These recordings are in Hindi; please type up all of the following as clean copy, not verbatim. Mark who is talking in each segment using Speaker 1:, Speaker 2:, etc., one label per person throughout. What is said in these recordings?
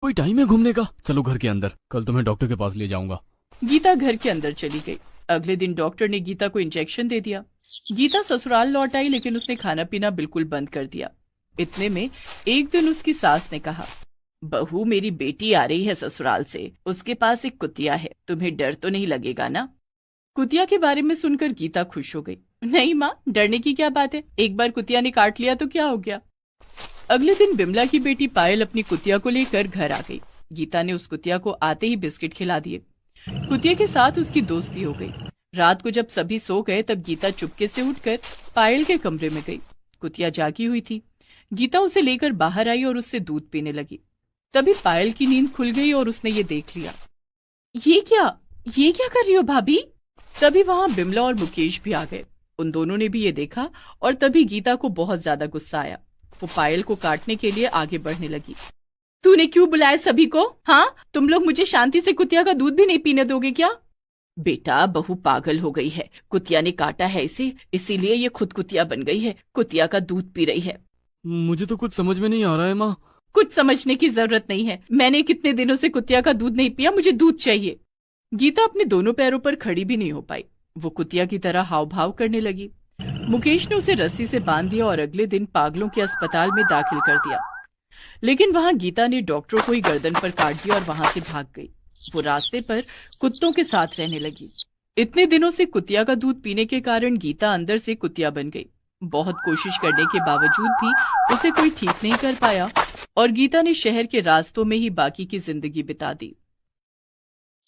Speaker 1: कोई टाइम है घूमने का? चलो घर के अंदर, कल तुम्हें डॉक्टर के पास ले जाऊंगा।
Speaker 2: गीता घर के अंदर चली गई। अगले दिन डॉक्टर ने गीता को इंजेक्शन दे दिया। गीता ससुराल लौट आई, लेकिन उसने खाना पीना बिल्कुल बंद कर दिया। इतने में एक दिन उसकी सास ने कहा, बहू मेरी बेटी आ रही है ससुराल से, उसके पास एक कुतिया है, तुम्हें डर तो नहीं लगेगा ना? कुतिया के बारे में सुनकर गीता खुश हो गई। नहीं माँ, डरने की क्या बात है, एक बार कुतिया ने काट लिया तो क्या हो गया। अगले दिन बिमला की बेटी पायल अपनी कुतिया को लेकर घर आ गई। गीता ने उस कुतिया को आते ही बिस्किट खिला दिए। कुतिया के साथ उसकी दोस्ती हो गई। रात को जब सभी सो गए तब गीता चुपके से उठकर पायल के कमरे में गई। कुतिया जागी हुई थी। गीता उसे लेकर बाहर आई और उससे दूध पीने लगी। तभी पायल की नींद खुल गई और उसने ये देख लिया। ये क्या कर रही हो भाभी? तभी वहां बिमला और मुकेश भी आ गए। उन दोनों ने भी ये देखा और तभी गीता को बहुत ज्यादा गुस्सा आया। वो पायल को काटने के लिए आगे बढ़ने लगी। तूने क्यों बुलाया सभी को? हाँ, तुम लोग मुझे शांति से कुतिया का दूध भी नहीं पीने दोगे क्या? बेटा, बहू पागल हो गई है, कुतिया ने काटा है इसे, इसीलिए ये खुद कुतिया बन गई है, कुतिया का दूध पी रही है।
Speaker 1: मुझे तो कुछ समझ में नहीं आ रहा है माँ।
Speaker 2: कुछ समझने की जरूरत नहीं है, मैंने कितने दिनों से कुतिया का दूध नहीं पिया, मुझे दूध चाहिए। गीता अपने दोनों पैरों पर खड़ी भी नहीं हो पाई। वो कुतिया की तरह हाव भाव करने लगी। मुकेश ने उसे रस्सी से बांध दिया और अगले दिन पागलों के अस्पताल में दाखिल कर दिया। लेकिन वहां गीता ने डॉक्टरों को ही गर्दन पर काट दिया और वहां से भाग गई। वो रास्ते पर कुत्तों के साथ रहने लगी। इतने दिनों से कुतिया का दूध पीने के कारण गीता अंदर से कुतिया बन गई। बहुत कोशिश करने के बावजूद भी उसे कोई ठीक नहीं कर पाया और गीता ने शहर के रास्तों में ही बाकी की जिंदगी बिता दी।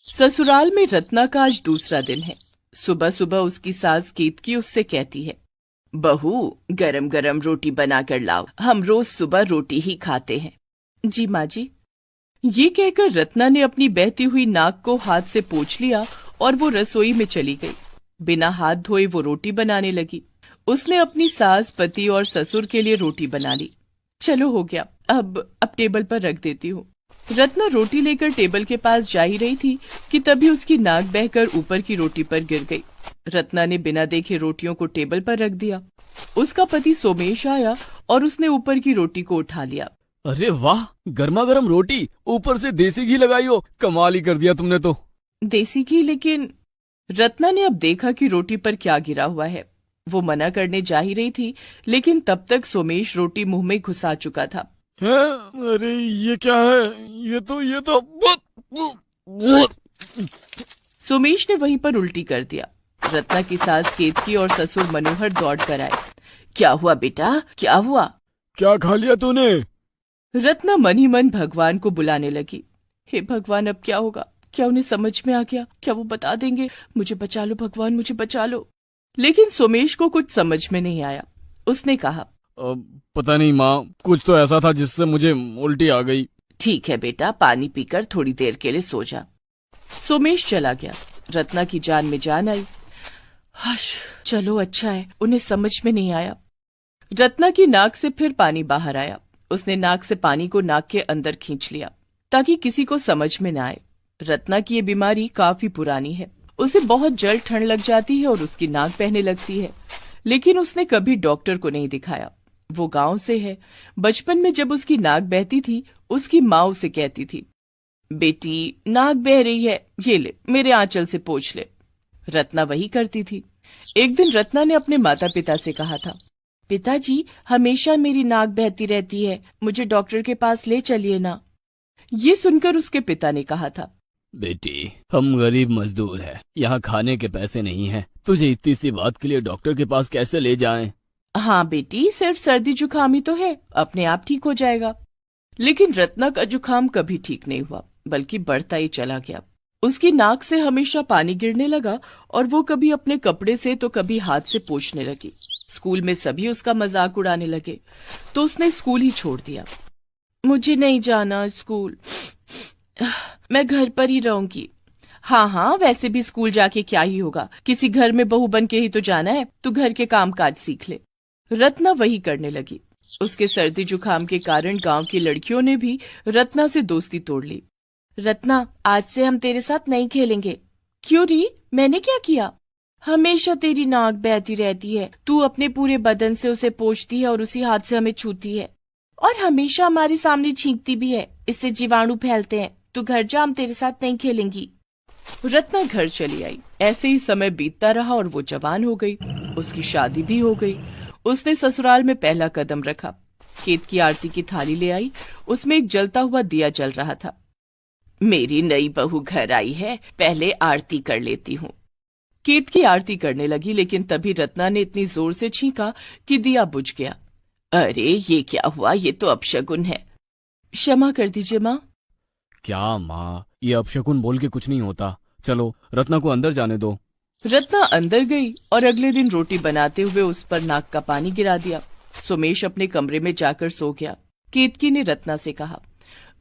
Speaker 2: ससुराल में रत्ना का आज दूसरा दिन है। सुबह सुबह उसकी सास केतकी उससे कहती है, बहू गरम गरम रोटी बना कर लाओ, हम रोज सुबह रोटी ही खाते हैं। जी माँ जी। ये कहकर रत्ना ने अपनी बहती हुई नाक को हाथ से पोंछ लिया और वो रसोई में चली गई। बिना हाथ धोए वो रोटी बनाने लगी। उसने अपनी सास, पति और ससुर के लिए रोटी बना ली। चलो हो गया, अब टेबल पर रख देती हूँ। रत्ना रोटी लेकर टेबल के पास जा ही रही थी कि तभी उसकी नाक बहकर ऊपर की रोटी पर गिर गई। रत्ना ने बिना देखे रोटियों को टेबल पर रख दिया। उसका पति सोमेश आया और उसने ऊपर की रोटी को उठा लिया।
Speaker 1: अरे वाह, गर्मा गर्म रोटी, ऊपर से देसी घी लगाई हो, कमाल ही कर दिया तुमने तो।
Speaker 2: देसी घी? लेकिन रत्ना ने अब देखा कि रोटी पर क्या गिरा हुआ है। वो मना करने जा ही रही थी, लेकिन तब तक सोमेश रोटी मुंह में घुसा चुका था।
Speaker 1: अरे ये क्या है? ये तो
Speaker 2: सोमेश ने वहीं पर उल्टी कर दिया। रत्ना की सास केतकी और ससुर मनोहर दौड़ कर आए। क्या हुआ बेटा, क्या हुआ?
Speaker 1: क्या खा लिया तूने?
Speaker 2: रत्ना मन ही मन भगवान को बुलाने लगी। हे भगवान, अब क्या होगा? क्या उन्हें समझ में आ गया? क्या वो बता देंगे? मुझे बचा लो भगवान, मुझे बचा लो। लेकिन सोमेश को कुछ समझ में नहीं आया। उसने कहा,
Speaker 1: पता नहीं माँ, कुछ तो ऐसा था जिससे मुझे उल्टी आ गई।
Speaker 2: ठीक है बेटा, पानी पीकर थोड़ी देर के लिए सो जा। सोमेश चला गया। रत्ना की जान में जान आई। हश, चलो अच्छा है, उन्हें समझ में नहीं आया। रत्ना की नाक से फिर पानी बाहर आया। उसने नाक से पानी को नाक के अंदर खींच लिया ताकि किसी को समझ में न आए। रत्ना की ये बीमारी काफी पुरानी है। उसे बहुत जल्द ठंड लग जाती है और उसकी नाक बहने लगती है, लेकिन उसने कभी डॉक्टर को नहीं दिखाया। वो गांव से है। बचपन में जब उसकी नाक बहती थी, उसकी माँ उसे कहती थी, बेटी नाक बह रही है, ये ले मेरे आंचल से पोंछ ले। रत्ना वही करती थी। एक दिन रत्ना ने अपने माता पिता से कहा था, पिताजी हमेशा मेरी नाक बहती रहती है, मुझे डॉक्टर के पास ले चलिए ना। ये सुनकर उसके पिता ने कहा था,
Speaker 1: बेटी हम गरीब मजदूर हैं, यहाँ खाने के पैसे नहीं हैं, तुझे इतनी सी बात के लिए डॉक्टर के पास कैसे ले जाएं?
Speaker 2: हाँ बेटी, सिर्फ सर्दी जुकाम ही तो है, अपने आप ठीक हो जाएगा। लेकिन रत्ना का जुकाम कभी ठीक नहीं हुआ, बल्कि बढ़ता ही चला गया। उसकी नाक से हमेशा पानी गिरने लगा और वो कभी अपने कपड़े से तो कभी हाथ से पोंछने लगी। स्कूल में सभी उसका मजाक उड़ाने लगे, तो उसने स्कूल ही छोड़ दिया। मुझे नहीं जाना स्कूल, मैं घर पर ही रहूंगी। हाँ, वैसे भी स्कूल जाके क्या ही होगा, किसी घर में बहू बन के ही तो जाना है, तू घर के काम काज सीख ले। रत्ना वही करने लगी। उसके सर्दी जुकाम के कारण गांव की लड़कियों ने भी रत्ना से दोस्ती तोड़ ली। रत्ना, आज से हम तेरे साथ नहीं खेलेंगे। क्यों री, मैंने क्या किया? हमेशा तेरी नाक बहती रहती है, तू अपने पूरे बदन से उसे पोंछती है और उसी हाथ से हमें छूती है।
Speaker 3: और हमेशा हमारे सामने छींकती भी है, इससे जीवाणु फैलते हैं। तू घर जा, हम तेरे साथ नहीं खेलेंगी।
Speaker 2: रत्ना घर चली आई। ऐसे ही समय बीतता रहा और वो जवान हो गई। उसकी शादी भी हो गई। उसने ससुराल में पहला कदम रखा। केत की आरती की थाली ले आई। उसमें एक जलता हुआ दिया जल रहा था। मेरी नई बहू घर आई है, पहले आरती कर लेती हूँ। केत की आरती करने लगी, लेकिन तभी रत्ना ने इतनी जोर से छींका कि दिया बुझ गया। अरे ये क्या हुआ, ये तो अपशगुन है। क्षमा कर दीजिए माँ।
Speaker 1: क्या माँ, ये अपशकुन बोल के कुछ नहीं होता। चलो रत्ना को अंदर जाने दो।
Speaker 2: रत्ना अंदर गई और अगले दिन रोटी बनाते हुए उस पर नाक का पानी गिरा दिया। सुमेश अपने कमरे में जाकर सो गया। केतकी ने रत्ना से कहा,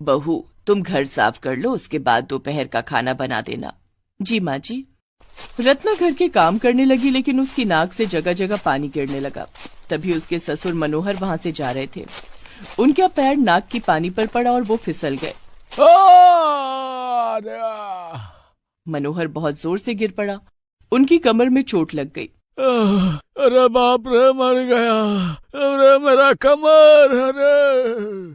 Speaker 2: बहू तुम घर साफ कर लो, उसके बाद दोपहर का खाना बना देना। जी माँ जी। रत्ना घर के काम करने लगी, लेकिन उसकी नाक से जगह जगह पानी गिरने लगा। तभी उसके ससुर मनोहर वहां से जा रहे थे। उनका पैर नाक की पानी पर पड़ा और वो फिसल गए। मनोहर बहुत जोर से गिर पड़ा। उनकी कमर में चोट लग गई।
Speaker 1: अरे बाप रे, मर गया। अरे मेरा कमर। अरे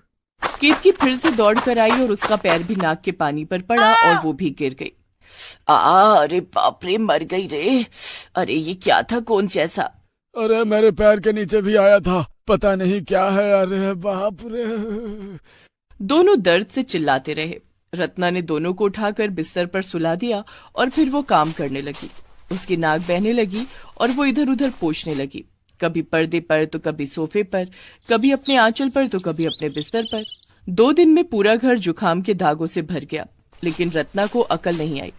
Speaker 2: केतकी फिर से दौड़ कर आई और उसका पैर भी नाक के पानी पर पड़ा और वो भी गिर गई। अरे बाप रे, मर गई रे। अरे ये क्या था, कौन जैसा?
Speaker 1: अरे मेरे पैर के नीचे भी आया था, पता नहीं क्या है। अरे बाप रे।
Speaker 2: दोनों दर्द से चिल्लाते रहे। रत्ना ने दोनों को उठाकर बिस्तर पर सुला दिया और फिर वो काम करने लगी। उसकी नाक बहने लगी और वो इधर उधर पोंछने लगी, कभी पर्दे पर तो कभी सोफे पर, कभी अपने आंचल पर तो कभी अपने बिस्तर पर। 2 दिन में पूरा घर जुकाम के दागों से भर गया, लेकिन रत्ना को अकल नहीं आई।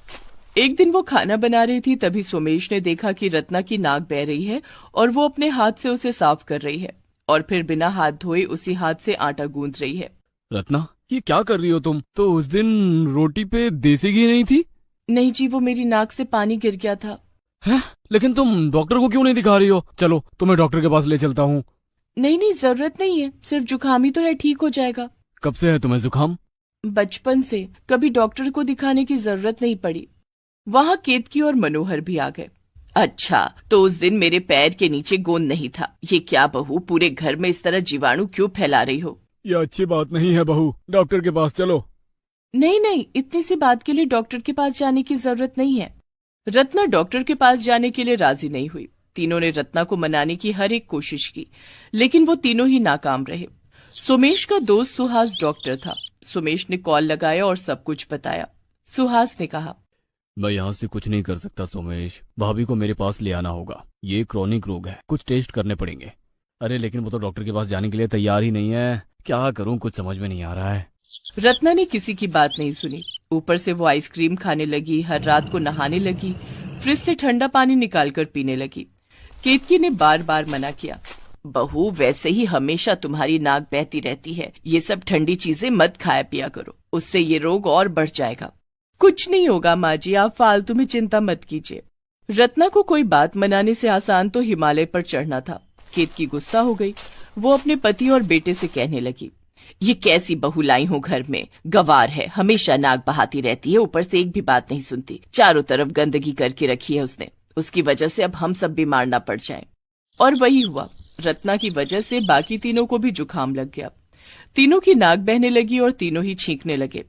Speaker 2: एक दिन वो खाना बना रही थी, तभी सोमेश ने देखा कि रत्ना की नाक बह रही है और वो अपने हाथ से उसे साफ कर रही है और फिर बिना हाथ धोए उसी हाथ से आटा गूंथ रही है।
Speaker 1: रत्ना, ये क्या कर रही हो तुम? तो उस दिन रोटी पे देसी घी नहीं थी?
Speaker 2: नहीं जी, वो मेरी नाक से पानी गिर गया था।
Speaker 1: है? लेकिन तुम डॉक्टर को क्यों नहीं दिखा रही हो? चलो तुम्हें डॉक्टर के पास ले चलता हूँ।
Speaker 2: नहीं, जरूरत नहीं है, सिर्फ जुकाम ही तो है, ठीक हो जाएगा।
Speaker 1: कब से है तुम्हें जुकाम?
Speaker 2: बचपन से, कभी डॉक्टर को दिखाने की जरूरत नहीं पड़ी। वहाँ केतकी और मनोहर भी आ गए। अच्छा, तो उस दिन मेरे पैर के नीचे गोंद नहीं था। ये क्या बहू, पूरे घर में इस तरह जीवाणु क्यों फैला रही हो?
Speaker 1: ये अच्छी बात नहीं है बहू, डॉक्टर के पास चलो।
Speaker 2: नहीं, इतनी सी बात के लिए डॉक्टर के पास जाने की जरूरत नहीं है। रत्ना डॉक्टर के पास जाने के लिए राजी नहीं हुई। तीनों ने रत्ना को मनाने की हर एक कोशिश की, लेकिन वो तीनों ही नाकाम रहे। सुमेश का दोस्त सुहास डॉक्टर था। सुमेश ने कॉल लगाया और सब कुछ बताया। सुहास ने कहा,
Speaker 1: मैं यहाँ से कुछ नहीं कर सकता सोमेश, भाभी को मेरे पास ले आना होगा। ये क्रोनिक रोग है, कुछ टेस्ट करने पड़ेंगे। अरे लेकिन वो तो डॉक्टर के पास जाने के लिए तैयार ही नहीं है। क्या करूँ, कुछ समझ में नहीं आ रहा है।
Speaker 2: रत्ना ने किसी की बात नहीं सुनी। ऊपर से वो आइसक्रीम खाने लगी, हर रात को नहाने लगी, फ्रिज से ठंडा पानी निकालकर पीने लगी। केतकी ने बार बार मना किया, बहू वैसे ही हमेशा तुम्हारी नाक बहती रहती है, ये सब ठंडी चीजें मत खाया पिया करो, उससे ये रोग और बढ़ जाएगा। कुछ नहीं होगा माँ जी, आप फालतू में चिंता मत कीजिए। रत्ना को कोई बात मनाने से आसान तो हिमालय पर चढ़ना था। केतकी गुस्सा हो गई। वो अपने पति और बेटे से कहने लगी, ये कैसी बहू लाई हूँ घर में, गवार है, हमेशा नाक बहाती रहती है, ऊपर से एक भी बात नहीं सुनती। चारों तरफ गंदगी करके रखी है उसने, उसकी वजह से अब हम सब बीमार ना पड़ जाएं। और वही हुआ। रत्ना की वजह से बाकी तीनों को भी जुकाम लग गया। तीनों की नाक बहने लगी और तीनों ही छींकने लगे।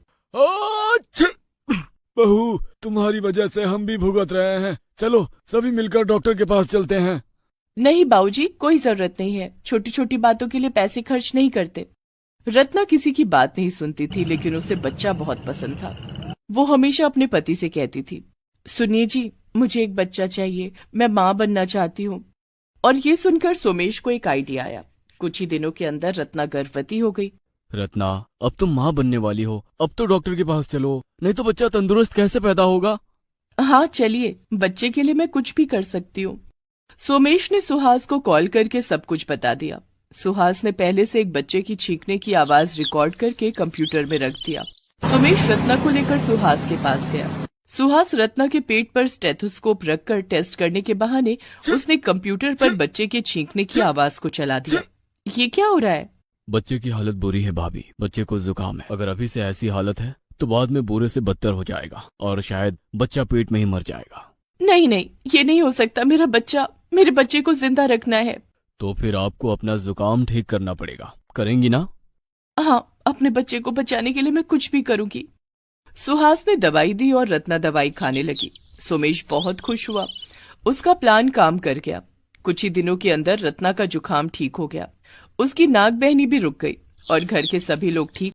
Speaker 1: बहू, तुम्हारी वजह से हम भी भुगत रहे हैं। चलो सभी मिलकर डॉक्टर के पास चलते हैं।
Speaker 2: नहीं बाबूजी, कोई जरूरत नहीं है, छोटी छोटी बातों के लिए पैसे खर्च नहीं करते। रत्ना किसी की बात नहीं सुनती थी, लेकिन उसे बच्चा बहुत पसंद था। वो हमेशा अपने पति से कहती थी, सुनिए जी, मुझे एक बच्चा चाहिए, मैं माँ बनना चाहती हूँ। और ये सुनकर सोमेश को एक आइडिया आया। कुछ ही दिनों के अंदर रत्ना गर्भवती हो गई।
Speaker 1: रत्ना, अब तुम माँ बनने वाली हो, अब तो डॉक्टर के पास चलो, नहीं तो बच्चा तंदुरुस्त कैसे पैदा होगा?
Speaker 2: हाँ चलिए, बच्चे के लिए मैं कुछ भी कर सकती हूँ। सोमेश ने सुहास को कॉल करके सब कुछ बता दिया। सुहास ने पहले से एक बच्चे की छींकने की आवाज रिकॉर्ड करके कंप्यूटर में रख दिया। सोमेश रत्ना को लेकर सुहास के पास गया। सुहास रत्ना के पेट पर स्टेथोस्कोप रखकर टेस्ट करने के बहाने उसने कंप्यूटर पर बच्चे के छींकने की आवाज को चला दिया। ये क्या हो रहा है?
Speaker 1: बच्चे की हालत बुरी है भाभी, बच्चे को जुकाम है। अगर अभी से ऐसी हालत है तो बाद में बुरे से बदतर हो जाएगा और शायद बच्चा पेट में ही मर जाएगा।
Speaker 2: नहीं, ये नहीं हो सकता। मेरे बच्चे को जिंदा रखना है।
Speaker 1: तो फिर आपको अपना जुकाम ठीक करना पड़ेगा। करेंगी ना?
Speaker 2: हाँ, अपने बच्चे को बचाने के लिए मैं कुछ भी करूंगी। सुहास ने दवाई दी और रत्ना दवाई खाने लगी। सोमेश बहुत खुश हुआ। उसका प्लान काम कर गया। कुछ ही दिनों के अंदर रत्ना का जुकाम ठीक हो गया। उसकी नाक बहनी भी रुक गई और घर के सभी लोग ठीक